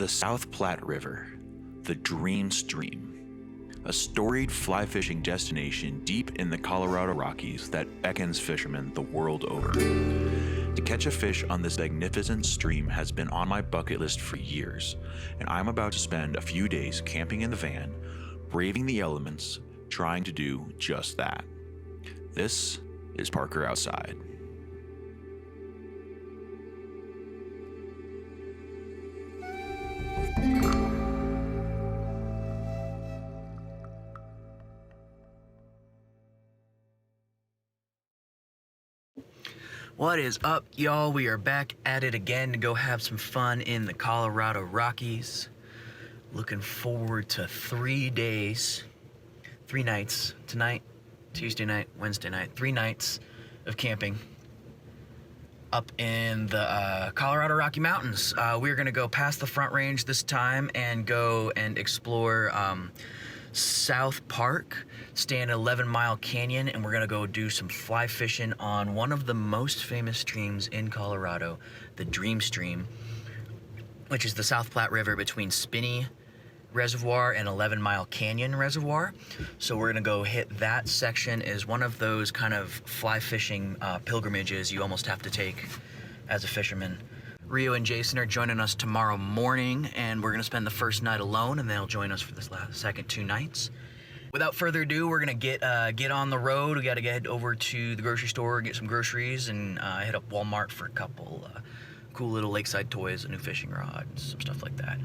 The South Platte River, the Dream Stream, a storied fly fishing destination deep in the Colorado Rockies that beckons fishermen the world over. To catch a fish on this magnificent stream has been on my bucket list for years, and I'm about to spend a few days camping in the van, braving the elements, trying to do just that. This is Parker Outside. What is up, y'all? We are back at it again to go have some fun in the Colorado Rockies. Looking forward to 3 days, 3 nights, tonight, Tuesday night, Wednesday night, 3 nights of camping up in the Colorado Rocky Mountains. We're gonna go past the Front Range this time and go and explore South Park, stay in 11 Mile Canyon, and we're gonna go do some fly fishing on one of the most famous streams in Colorado, the Dream Stream, which is the South Platte River between Spinney Reservoir and 11 Mile Canyon Reservoir. So we're gonna go hit that section. Is one of those kind of fly fishing pilgrimages you almost have to take as a fisherman. Rio and Jason are joining us tomorrow morning, and we're gonna spend the first night alone, and they'll join us for the second 2 nights. Without further ado, we're gonna get on the road. We gotta get over to the grocery store, get some groceries, and hit up Walmart for a couple cool little lakeside toys, a new fishing rod, and some stuff like that.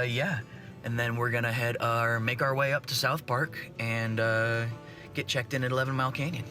Yeah, and then we're gonna make our way up to South Park and get checked in at 11 Mile Canyon.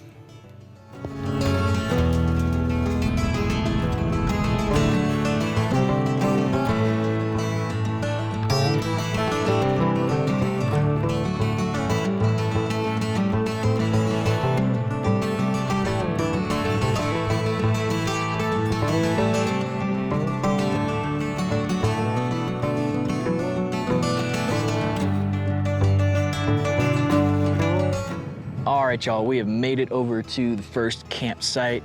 All right, y'all, we have made it over to the first campsite.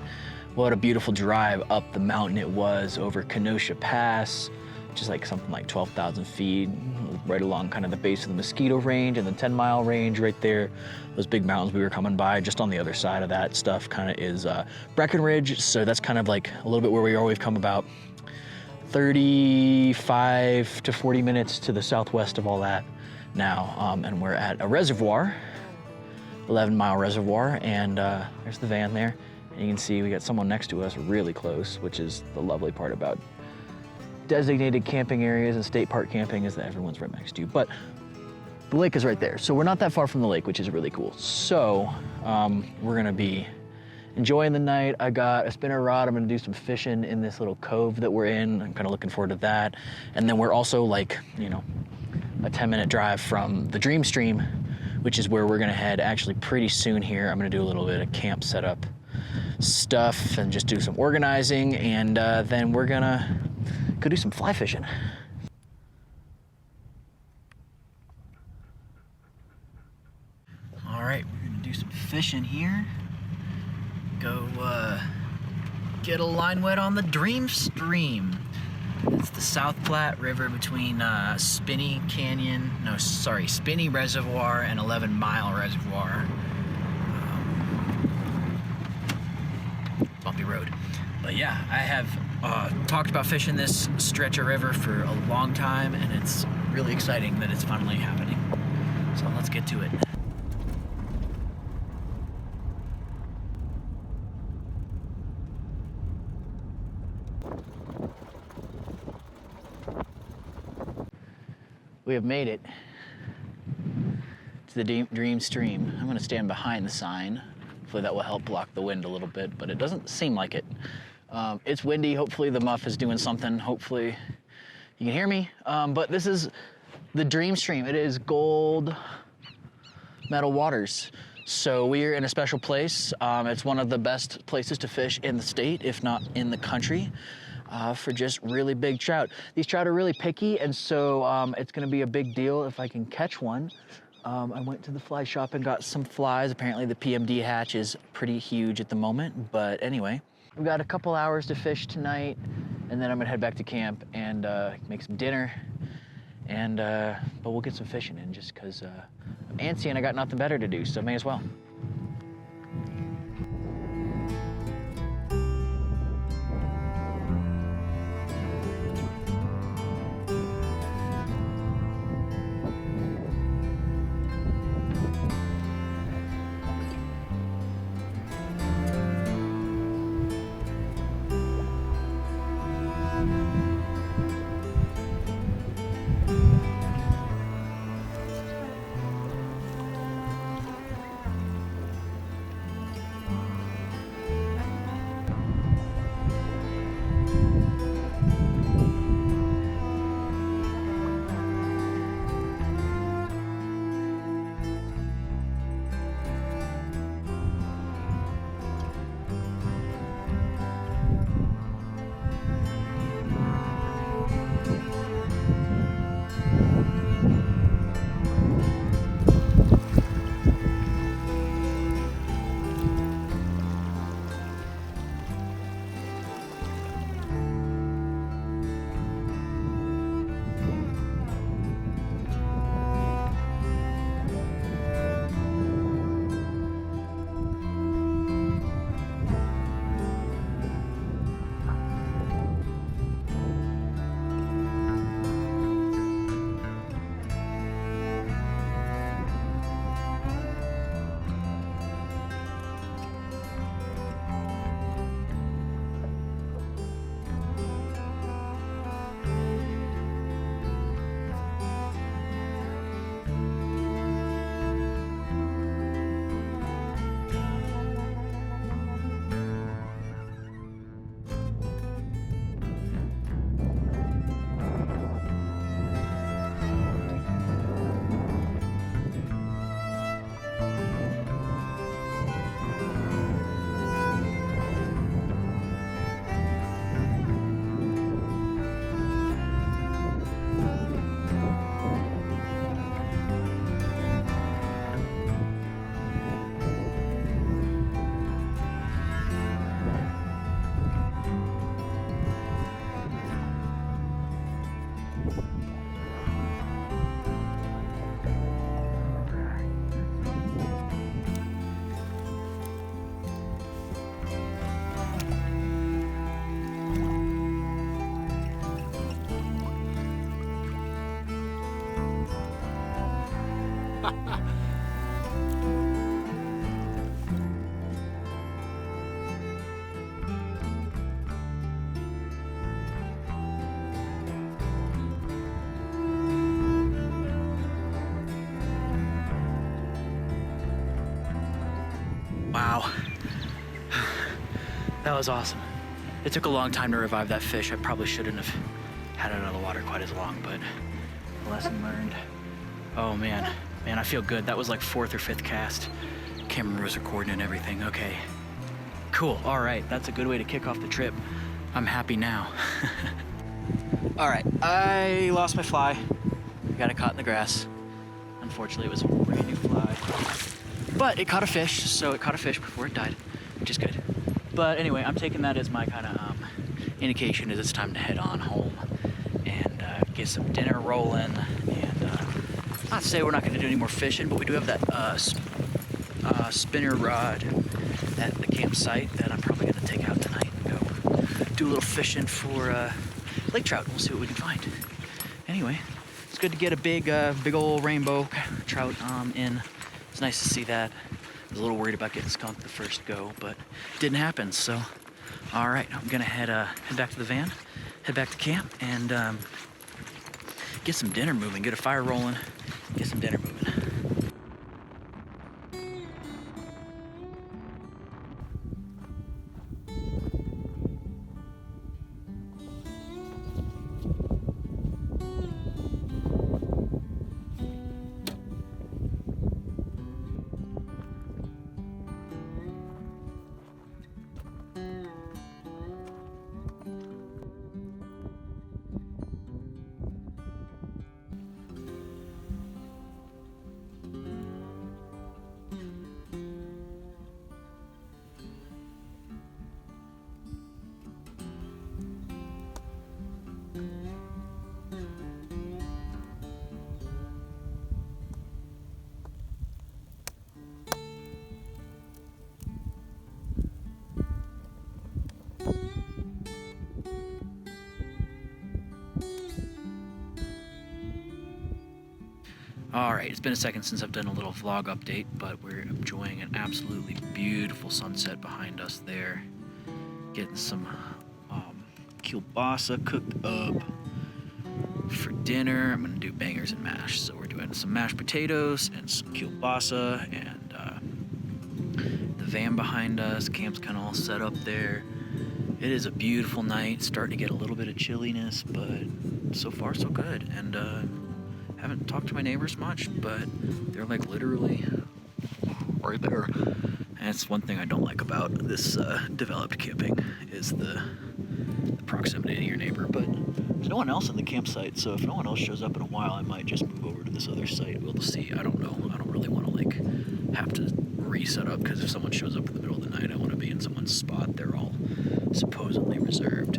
What a beautiful drive up the mountain it was, over Kenosha Pass, which is like something like 12,000 feet, right along kind of the base of the Mosquito Range and the 10 Mile Range right there. Those big mountains we were coming by, just on the other side of that stuff kind of is Breckenridge. So that's kind of like a little bit where we are. We've come about 35 to 40 minutes to the southwest of all that now, and we're at a reservoir, 11 Mile Reservoir, and there's the van there. And you can see we got someone next to us really close, which is the lovely part about designated camping areas and state park camping, is that everyone's right next to you. But the lake is right there, so we're not that far from the lake, which is really cool. So we're gonna be enjoying the night. I got a spinner rod. I'm gonna do some fishing in this little cove that we're in. I'm kind of looking forward to that. And then we're also like, you know, a 10-minute drive from the Dream Stream, which is where we're gonna head actually pretty soon here. I'm gonna do a little bit of camp setup stuff and just do some organizing, and then we're gonna go do some fly fishing. All right, we're gonna do some fishing here. Go get a line wet on the Dream Stream. It's the South Platte River between Spinney Reservoir and 11 Mile Reservoir. Bumpy road. But yeah, I have talked about fishing this stretch of river for a long time, and it's really exciting that it's finally happening. So let's get to it. We have made it to the Dream Stream. I'm gonna stand behind the sign. Hopefully that will help block the wind a little bit, but it doesn't seem like it. It's windy. Hopefully the muff is doing something. Hopefully you can hear me. But this is the Dream Stream. It is gold medal waters. So we are in a special place. It's one of the best places to fish in the state, if not in the country. For just really big trout. These trout are really picky, and so it's gonna be a big deal if I can catch one. I went to the fly shop and got some flies. Apparently the PMD hatch is pretty huge at the moment, but anyway. We've got a couple hours to fish tonight, and then I'm gonna head back to camp and make some dinner, and but we'll get some fishing in just because I'm antsy and I got nothing better to do, so may as well. Wow, that was awesome. It took a long time to revive that fish. I probably shouldn't have had it out of the water quite as long, but lesson learned. Oh man, I feel good. That was like 4th or 5th cast. Camera was recording and everything. Okay, cool. All right, that's a good way to kick off the trip. I'm happy now. All right, I lost my fly. I got it caught in the grass. Unfortunately, it was a brand new fly. But it caught a fish, so it caught a fish before it died, which is good. But anyway, I'm taking that as my kind of indication as it's time to head on home and get some dinner rolling. And not to say we're not going to do any more fishing, but we do have that spinner rod at the campsite that I'm probably going to take out tonight and go do a little fishing for lake trout. We'll see what we can find. Anyway, it's good to get a big old rainbow trout in. It's nice to see that. I was a little worried about getting skunked the first go, but it didn't happen, so. All right, I'm gonna head back to the van, head back to camp, and get some dinner moving, get a fire rolling, get some dinner moving. All right, it's been a second since I've done a little vlog update, but we're enjoying an absolutely beautiful sunset behind us there. Getting some kielbasa cooked up for dinner. I'm gonna do bangers and mash. So we're doing some mashed potatoes and some kielbasa, and the van behind us, camp's kind of all set up there. It is a beautiful night, starting to get a little bit of chilliness, but so far so good. And haven't talked to my neighbors much, but they're like literally right there. And it's one thing I don't like about this developed camping is the proximity to your neighbor. But there's no one else in the campsite, so if no one else shows up in a while, I might just move over to this other site. We'll see. I don't know. I don't really want to like have to reset up, because if someone shows up in the middle of the night, I want to be in someone's spot. They're all supposedly reserved.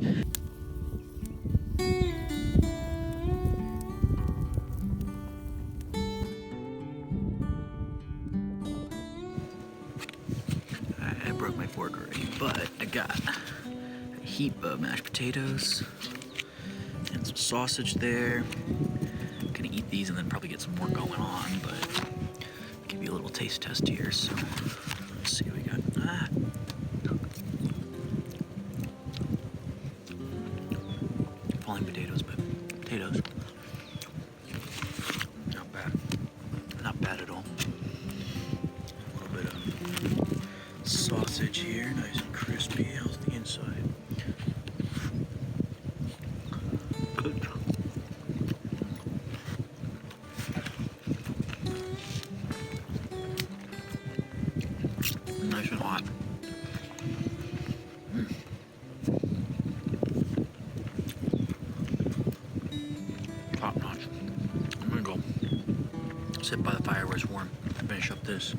I broke my fork already, but I got a heap of mashed potatoes and some sausage there. I'm gonna eat these and then probably get some more going on, but I'll give you a little taste test here. So let's see what we got. Falling potatoes, but potatoes. Not bad. Not bad at all. A little bit of sausage here, nice and crispy. How's the inside? Good. Nice and hot. Top notch. I'm gonna go sit by the fire where it's warm and finish up this.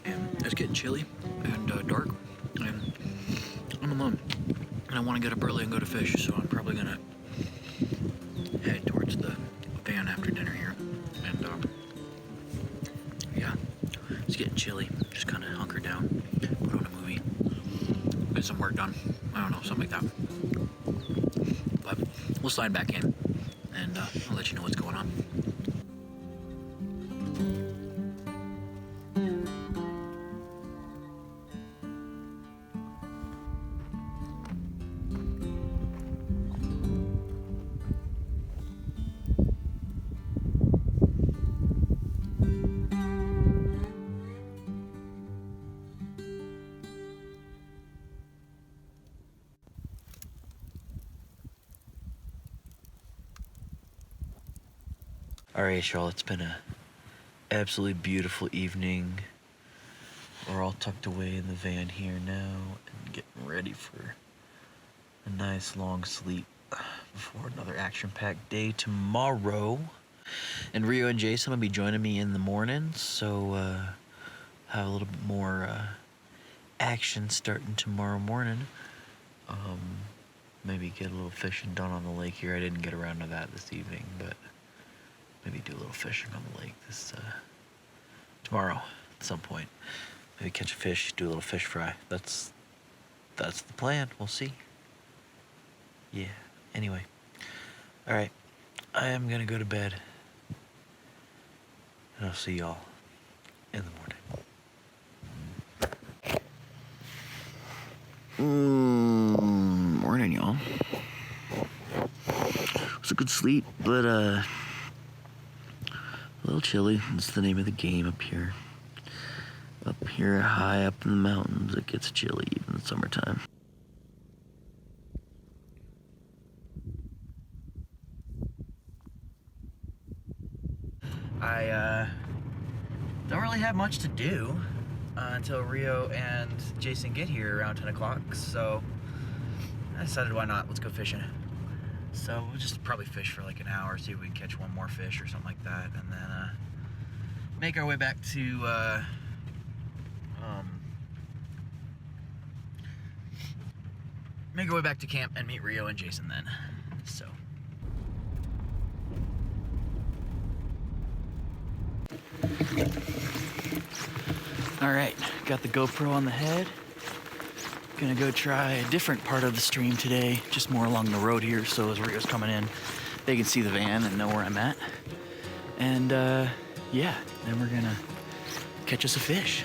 And it's getting chilly and dark, and I'm alone. And I want to get up early and go to fish, so I'm probably gonna head towards the van after dinner here. And yeah, it's getting chilly. Just kind of hunker down, put on a movie, get some work done. I don't know, something like that. But we'll slide back in, and I'll let you know what's going on. All right, y'all, it's been a absolutely beautiful evening. We're all tucked away in the van here now and getting ready for a nice long sleep before another action-packed day tomorrow. And Rio and Jason will be joining me in the morning, so have a little bit more action starting tomorrow morning. Maybe get a little fishing done on the lake here. I didn't get around to that this evening, but maybe do a little fishing on the lake this tomorrow at some point. Maybe catch a fish, do a little fish fry. That's the plan. We'll see. Yeah. Anyway. All right. I am gonna go to bed, and I'll see y'all in the morning. Morning, y'all. It was a good sleep, but a little chilly. That's the name of the game up here. Up here, high up in the mountains, it gets chilly even in the summertime. I don't really have much to do until Rio and Jason get here around 10 o'clock, so I decided why not, let's go fishing. So we'll just probably fish for like an hour, see if we can catch one more fish or something like that, and then make our way back to camp and meet Rio and Jason then. So all right, got the GoPro on the head. Gonna go try a different part of the stream today, just more along the road here, so as Rio's coming in, they can see the van and know where I'm at. And yeah, then we're gonna catch us a fish.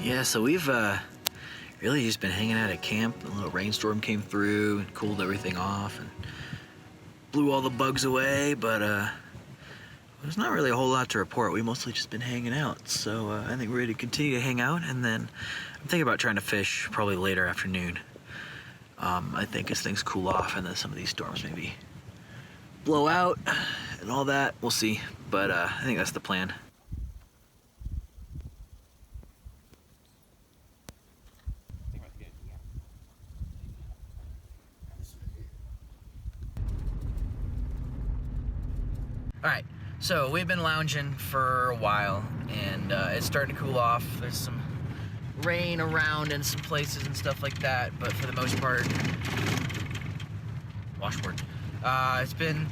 Yeah, so we've really just been hanging out at camp. A little rainstorm came through and cooled everything off and blew all the bugs away, but there's not really a whole lot to report. We mostly just been hanging out, so I think we're ready to continue to hang out, and then I'm thinking about trying to fish probably later afternoon. I think as things cool off and then some of these storms maybe blow out and all that, we'll see, but I think that's the plan. All right, so we've been lounging for a while, and it's starting to cool off. There's some rain around in some places and stuff like that, but for the most part, washboard. It's been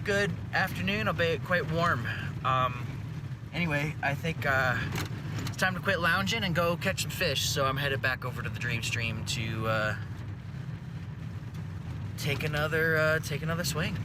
good afternoon, albeit quite warm. Anyway, I think it's time to quit lounging and go catch some fish. So I'm headed back over to the Dream Stream to take another swing.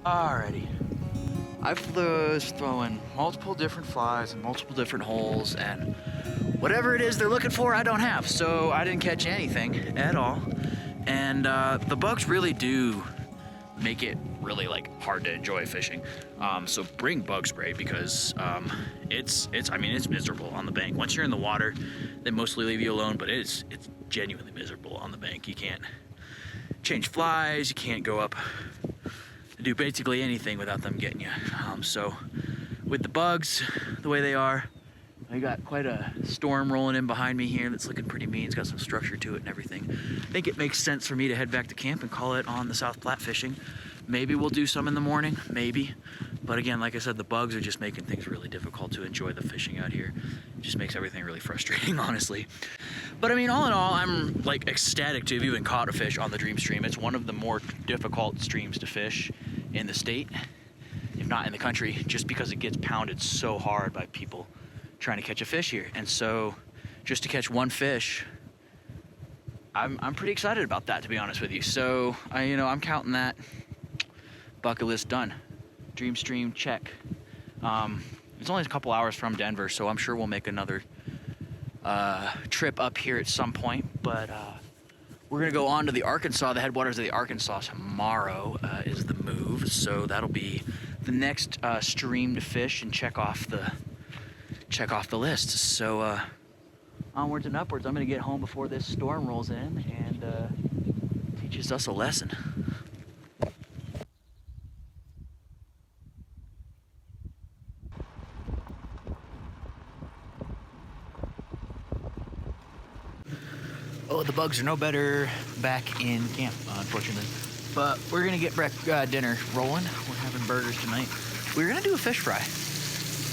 Alrighty. I was throwing multiple different flies in multiple different holes, and whatever it is they're looking for, I don't have. So I didn't catch anything at all. And the bugs really do make it really like hard to enjoy fishing. So bring bug spray because it's miserable on the bank. Once you're in the water, they mostly leave you alone, but it's genuinely miserable on the bank. You can't change flies, you can't go up, do basically anything without them getting you. So with the bugs the way they are, I got quite a storm rolling in behind me here that's looking pretty mean. It's got some structure to it and everything. I think it makes sense for me to head back to camp and call it on the South Platte fishing. Maybe we'll do some in the morning, maybe. But again, like I said, the bugs are just making things really difficult to enjoy the fishing out here. It just makes everything really frustrating, honestly. But I mean, all in all, I'm like ecstatic to have even caught a fish on the Dream Stream. It's one of the more difficult streams to fish in the state, if not in the country, just because it gets pounded so hard by people trying to catch a fish here. And so just to catch one fish, I'm pretty excited about that, to be honest with you. So I'm counting that bucket list done. Dream Stream check. It's only a couple hours from Denver, so I'm sure we'll make another trip up here at some point. But we're gonna go on to the Arkansas. The headwaters of the Arkansas tomorrow is the move. So that'll be the next stream to fish and check off the list. So onwards and upwards. I'm gonna get home before this storm rolls in and teaches us a lesson. Oh, the bugs are no better back in camp, unfortunately. But we're gonna get dinner rolling. We're having burgers tonight. We were gonna do a fish fry,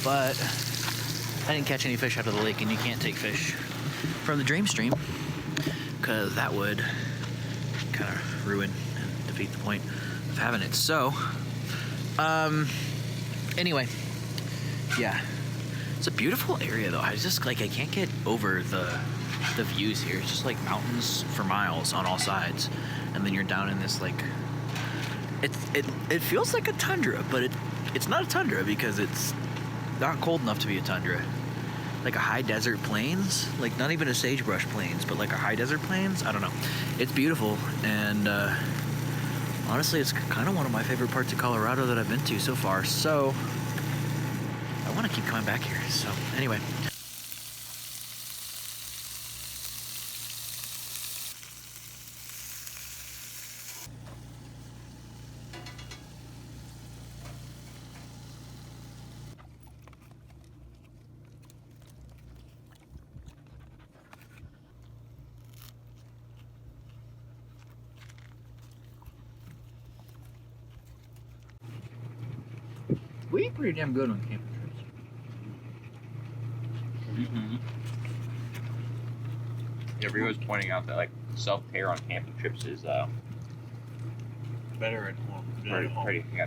but I didn't catch any fish out of the lake, and you can't take fish from the Dream Stream because that would kind of ruin and defeat the point of having it. So, anyway, yeah, it's a beautiful area though. I just like I can't get over the views here. It's just like mountains for miles on all sides, and then you're down in this like it feels like a tundra, but it's not a tundra because it's not cold enough to be a tundra. Like a high desert plains, like not even a sagebrush plains, but like a high desert plains. I don't know. It's beautiful, and honestly, it's kind of one of my favorite parts of Colorado that I've been to so far. So I want to keep coming back here. So anyway. We eat pretty damn good on camping trips. Mm-hmm. Everybody was pointing out that like self-care on camping trips is Better at home.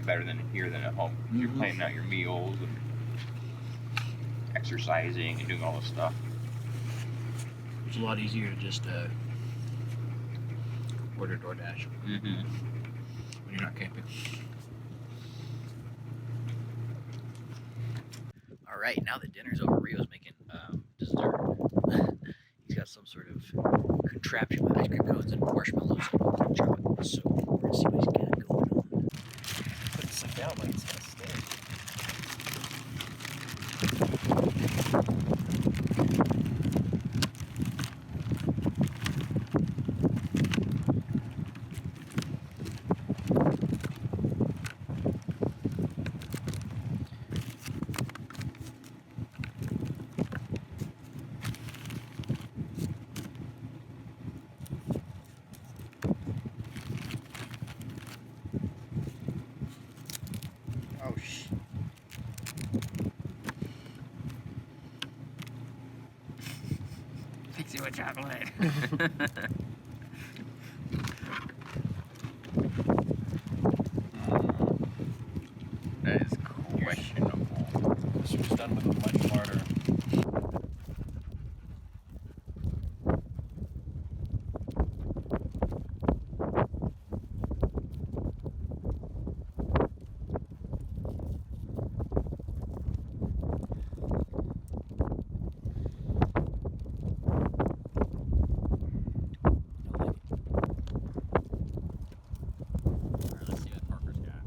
better than here than at home. Mm-hmm. You're planning out your meals and exercising and doing all this stuff. It's a lot easier to just order DoorDash Mm-hmm. when you're not camping. All right, now that dinner's over, Rio's making dessert. He's got some sort of contraption with ice cream cones and marshmallows and chocolate. So we're gonna see what he's got going on. Put this stuff down like it's gonna stay. Fix you a chocolate. That is questionable. This was done with a much smarter. Let's see what Parker's got.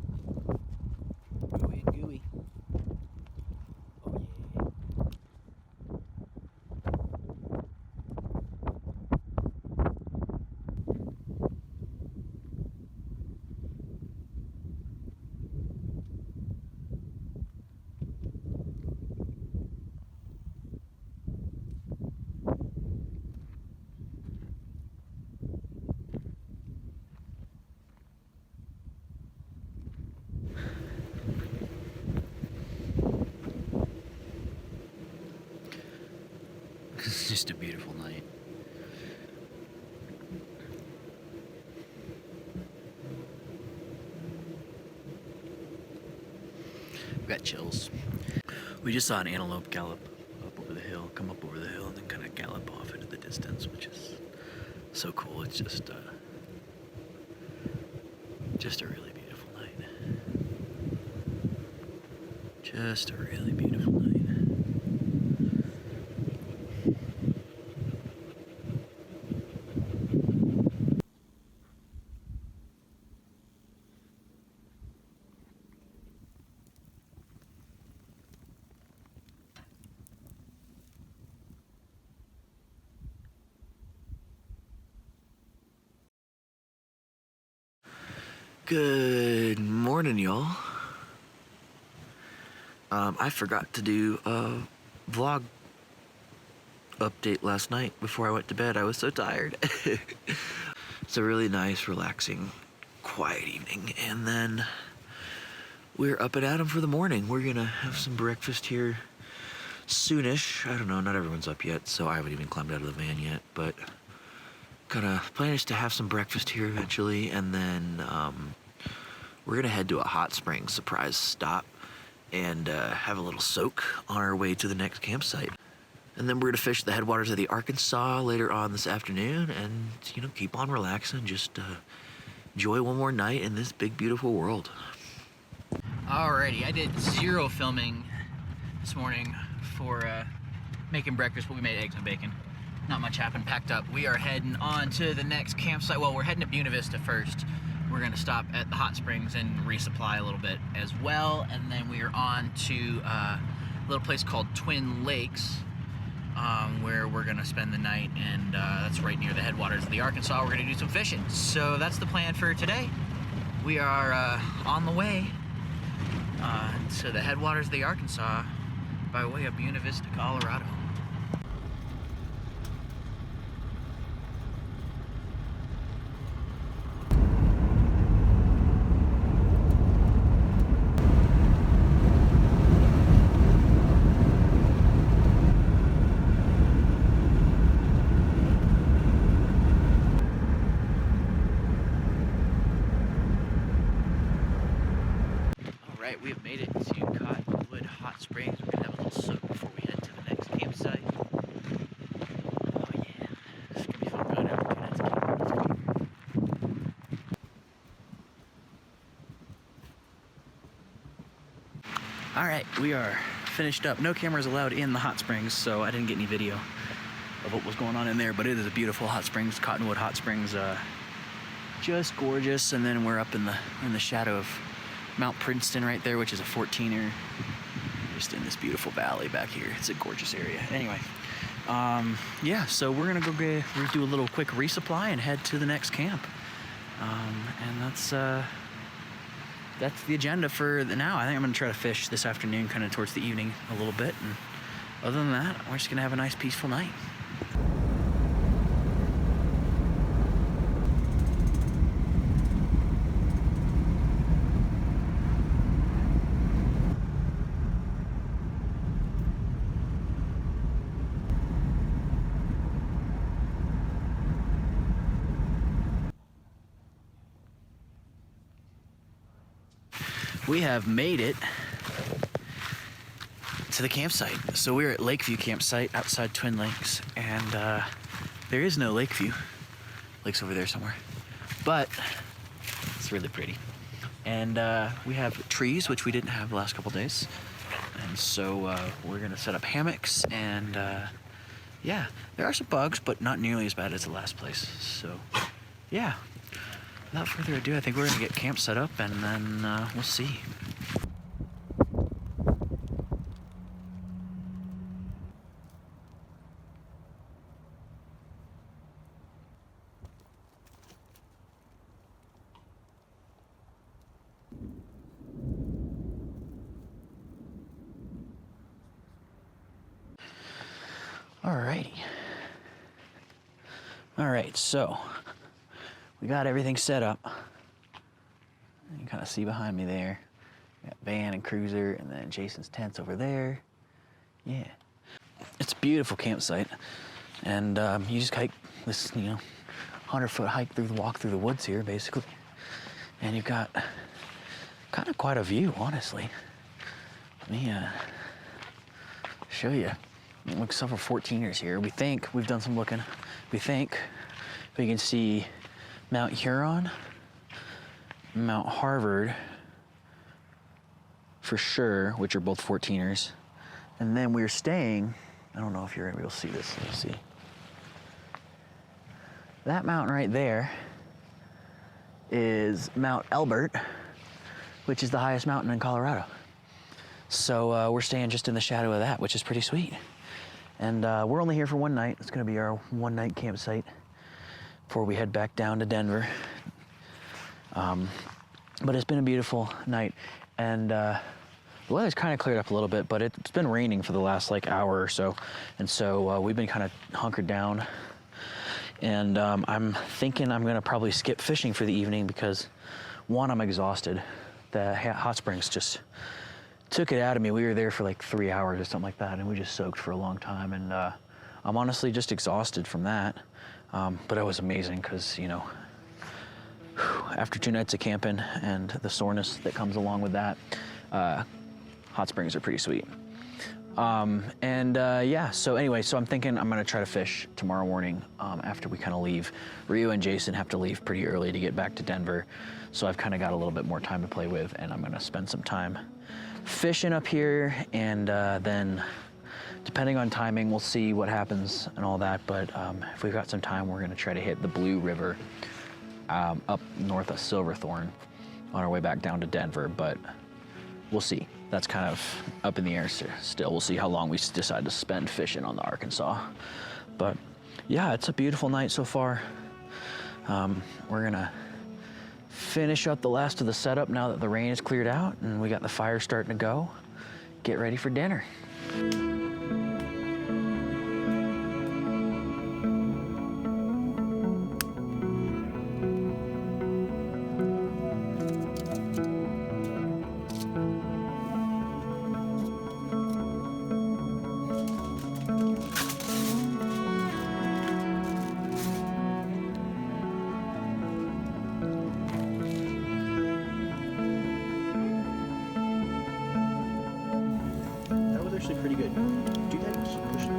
Just a beautiful night. We got chills. We just saw an antelope gallop up over the hill, come up over the hill, and then kind of gallop off into the distance, which is so cool. It's just a really beautiful night. Just a really beautiful night. Good morning, y'all. I forgot to do a vlog update last night before I went to bed. I was so tired. It's a really nice, relaxing, quiet evening. And then we're up and at 'em for the morning. We're gonna have some breakfast here soonish. I don't know, not everyone's up yet, so I haven't even climbed out of the van yet, but plan is to have some breakfast here eventually, and then we're gonna head to a hot spring surprise stop and have a little soak on our way to the next campsite. And then we're gonna fish the headwaters of the Arkansas later on this afternoon, and keep on relaxing, just enjoy one more night in this big beautiful world. Alrighty, I did 0 filming this morning for making breakfast, but we made eggs and bacon. Not much happened, packed up. We are heading on to the next campsite. Well, we're heading to Buena Vista first. We're gonna stop at the hot springs and resupply a little bit as well. And then we are on to a little place called Twin Lakes, where we're gonna spend the night, and that's right near the headwaters of the Arkansas. We're gonna do some fishing. So that's the plan for today. We are on the way to the headwaters of the Arkansas by way of Buena Vista, Colorado. We have made it to Cottonwood Hot Springs. We're gonna have a little soak before we head to the next campsite. Oh yeah, this is gonna be fun. Going over 2 nights of camping. All right, we are finished up. No cameras allowed in the hot springs, so I didn't get any video of what was going on in there. But it is a beautiful hot springs, Cottonwood Hot Springs, just gorgeous. And then we're up in the shadow of Mount Princeton right there, which is a 14er, just in this beautiful valley back here. It's a gorgeous area. Anyway, yeah, so we're gonna we're do a little quick resupply and head to the next camp. And that's the agenda for now. I think I'm gonna try to fish this afternoon, kind of towards the evening a little bit. And other than that, we're just gonna have a nice peaceful night. We have made it to the campsite. So we're at Lakeview campsite outside Twin Lakes, and there is no Lakeview. Lake's over there somewhere, but it's really pretty. And we have trees, which we didn't have the last couple days, and so we're gonna set up hammocks. And yeah, there are some bugs, but not nearly as bad as the last place. So yeah. Without further ado, I think we're gonna get camp set up, and then we'll see. Alrighty. Alright, so we got everything set up. You can kind of see behind me there. We got van and cruiser, and then Jason's tent's over there. Yeah. It's a beautiful campsite. And you just hike this, 100-foot hike walk through the woods here, basically. And you've got kind of quite a view, honestly. Let me show you. It looks several 14ers here. We think, we've done some looking, we think we can see Mount Huron, Mount Harvard, for sure, which are both 14ers. And then we're staying, I don't know if you're gonna be able to see this, let's see. That mountain right there is Mount Elbert, which is the highest mountain in Colorado. So we're staying just in the shadow of that, which is pretty sweet. And we're only here for one night. It's gonna be our one-night campsite before we head back down to Denver. But it's been a beautiful night. And the weather's kind of cleared up a little bit, but it's been raining for the last hour or so. And so we've been kind of hunkered down. And I'm thinking I'm gonna probably skip fishing for the evening because, one, I'm exhausted. The hot springs just took it out of me. We were there for 3 hours or something like that, and we just soaked for a long time. And I'm honestly just exhausted from that. But it was amazing because, after 2 nights of camping and the soreness that comes along with that, hot springs are pretty sweet. Yeah, so anyway, so I'm thinking I'm gonna try to fish tomorrow morning after we kind of leave. Rio and Jason have to leave pretty early to get back to Denver, so I've kind of got a little bit more time to play with, and I'm gonna spend some time fishing up here, and then depending on timing, we'll see what happens and all that, but if we've got some time, we're gonna try to hit the Blue River up north of Silverthorne on our way back down to Denver, but we'll see. That's kind of up in the air still. We'll see how long we decide to spend fishing on the Arkansas. But yeah, it's a beautiful night so far. We're gonna finish up the last of the setup now that the rain is cleared out and we got the fire starting to go. Get ready for dinner. Actually pretty good. Do that and keep pushing.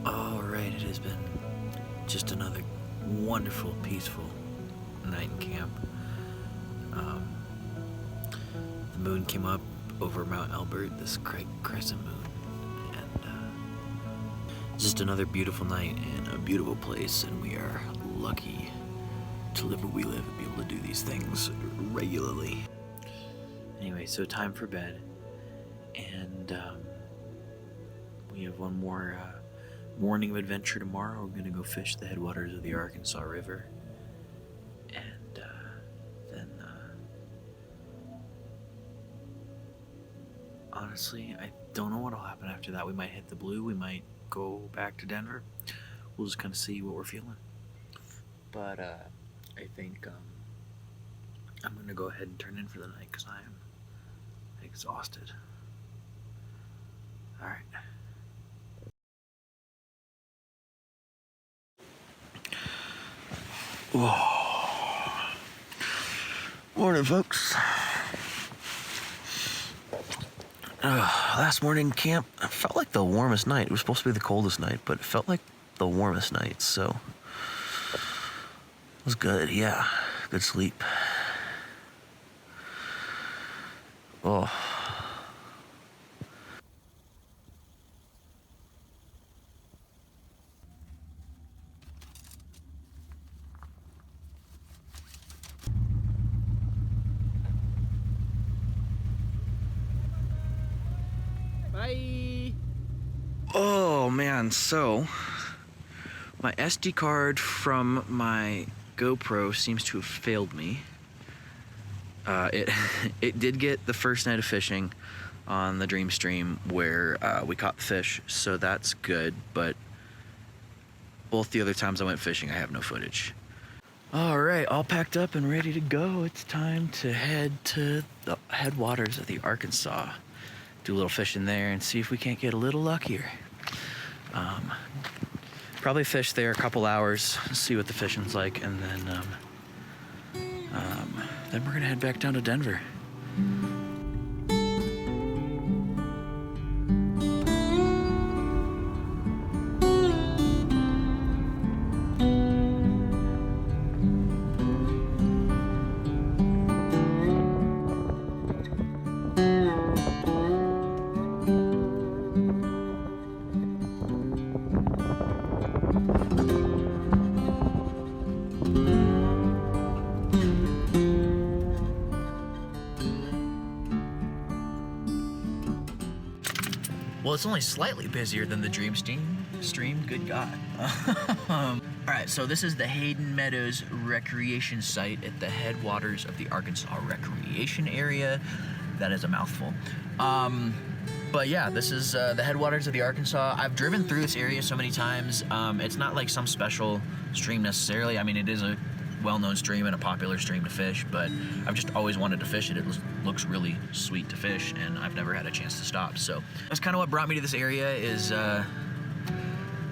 All right, it has been just another wonderful, peaceful night in camp. The moon came up over Mount Elbert, this crescent moon, and just another beautiful night in a beautiful place, and we are lucky to live where we live and be able to do these things regularly. Anyway, so time for bed, and we have one more morning of adventure tomorrow. We're gonna go fish the headwaters of the Arkansas River, and then honestly, I don't know what'll happen after that. We might hit the Blue, we might go back to Denver. We'll just kind of see what we're feeling. But I think I'm gonna go ahead and turn in for the night because I am exhausted. All right. Whoa. Morning, folks. Last morning camp, it felt like the warmest night. It was supposed to be the coldest night, but it felt like the warmest night, so it was good, yeah. Good sleep. Oh. Bye. Oh man, so my SD card from my GoPro seems to have failed me. It did get the first night of fishing, on the Dream Stream where we caught fish, so that's good, but both the other times I went fishing, I have no footage. All right, all packed up and ready to go. It's time to head to the headwaters of the Arkansas. Do a little fishing there and see if we can't get a little luckier. Probably fish there a couple hours, see what the fishing's like, and then we're gonna head back down to Denver. Well, it's only slightly busier than the Dream Stream. Good God. All right, so this is the Hayden Meadows Recreation Site at the headwaters of the Arkansas Recreation Area. That is a mouthful. But yeah, this is the headwaters of the Arkansas. I've driven through this area so many times. It's not like some special stream necessarily. I mean, it is a well-known stream and a popular stream to fish, but I've just always wanted to fish it. It looks really sweet to fish, and I've never had a chance to stop. So that's kind of what brought me to this area, is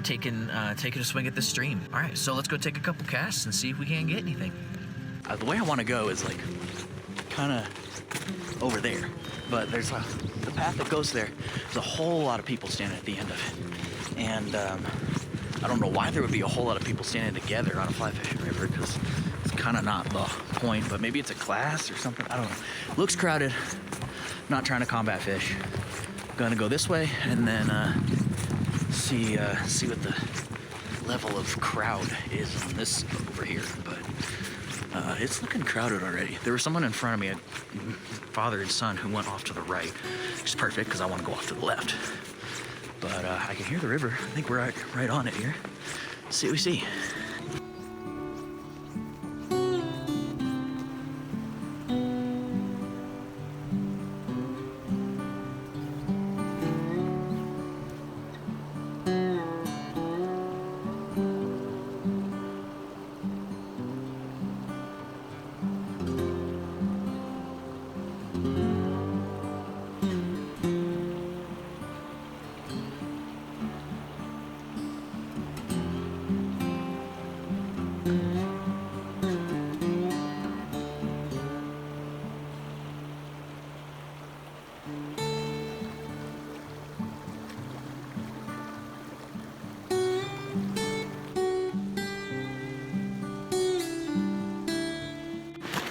taking a swing at this stream. All right, so let's go take a couple casts and see if we can't get anything. The way I want to go is like kind of over there, but there's the path that goes there. There's a whole lot of people standing at the end of it, and I don't know why there would be a whole lot of people standing together on a fly fishing river, because it's kind of not the point, but maybe it's a class or something. I don't know. Looks crowded. Not trying to combat fish. Gonna go this way and then see what the level of crowd is on this over here. But it's looking crowded already. There was someone in front of me, a father and son, who went off to the right, which is perfect because I want to go off to the left. But I can hear the river. I think we're right on it here. Let's see what we see.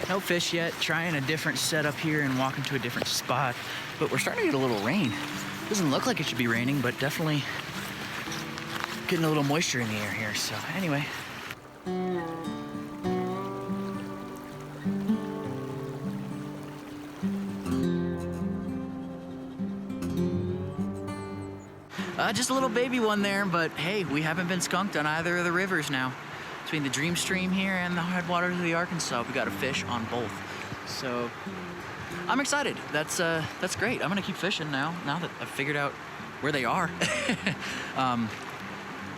No fish yet, trying a different setup here and walking to a different spot, but we're starting to get a little rain. Doesn't look like it should be raining, but definitely getting a little moisture in the air here. So anyway. Just a little baby one there, but hey, we haven't been skunked on either of the rivers now. Between the Dream Stream here and the headwaters of the Arkansas, we got a fish on both. So I'm excited. That's great. I'm gonna keep fishing now that I've figured out where they are.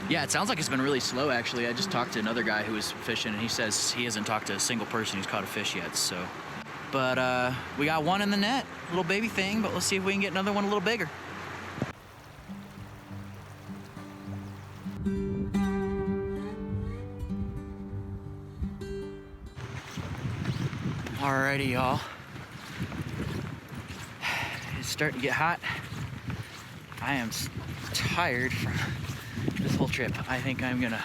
Yeah, it sounds like it's been really slow actually. I just talked to another guy who was fishing and he says he hasn't talked to a single person who's caught a fish yet. So, but we got one in the net, little baby thing, but let's see if we can get another one a little bigger. Alrighty, y'all. It's starting to get hot. I am tired from this whole trip. I think I'm gonna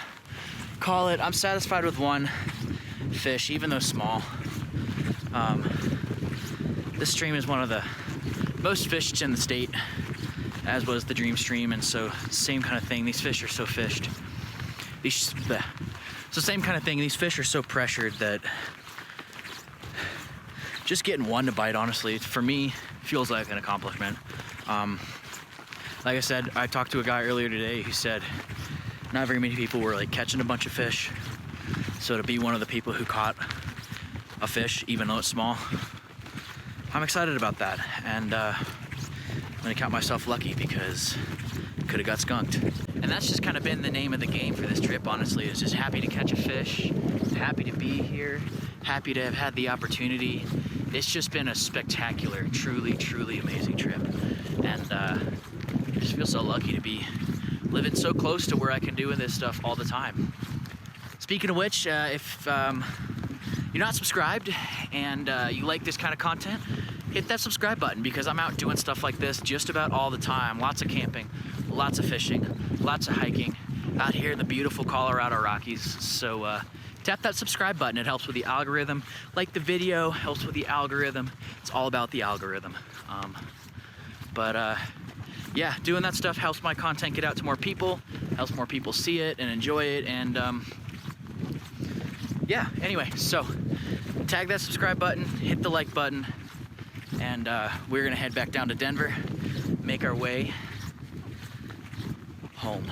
call it. I'm satisfied with one fish, even though small. This stream is one of the most fished in the state, as was the Dream Stream, and so same kind of thing. These fish are so fished. So same kind of thing. These fish are so pressured that just getting one to bite, honestly, for me, feels like an accomplishment. Like I said, I talked to a guy earlier today who said not very many people were like catching a bunch of fish. So to be one of the people who caught a fish, even though it's small, I'm excited about that. And gonna count myself lucky because could have got skunked. And that's just kind of been the name of the game for this trip, honestly. Is just happy to catch a fish, happy to be here, happy to have had the opportunity. It's just been a spectacular, truly, truly amazing trip. And I just feel so lucky to be living so close to where I can do this stuff all the time. Speaking of which, if you're not subscribed and you like this kind of content, hit that subscribe button, because I'm out doing stuff like this just about all the time. Lots of camping, lots of fishing, lots of hiking out here in the beautiful Colorado Rockies. So tap that subscribe button. It helps with the algorithm. Like the video, helps with the algorithm. It's all about the algorithm. Yeah, doing that stuff helps my content get out to more people, helps more people see it and enjoy it. And yeah, anyway, so tag that subscribe button, hit the like button, and we're gonna head back down to Denver, make our way home.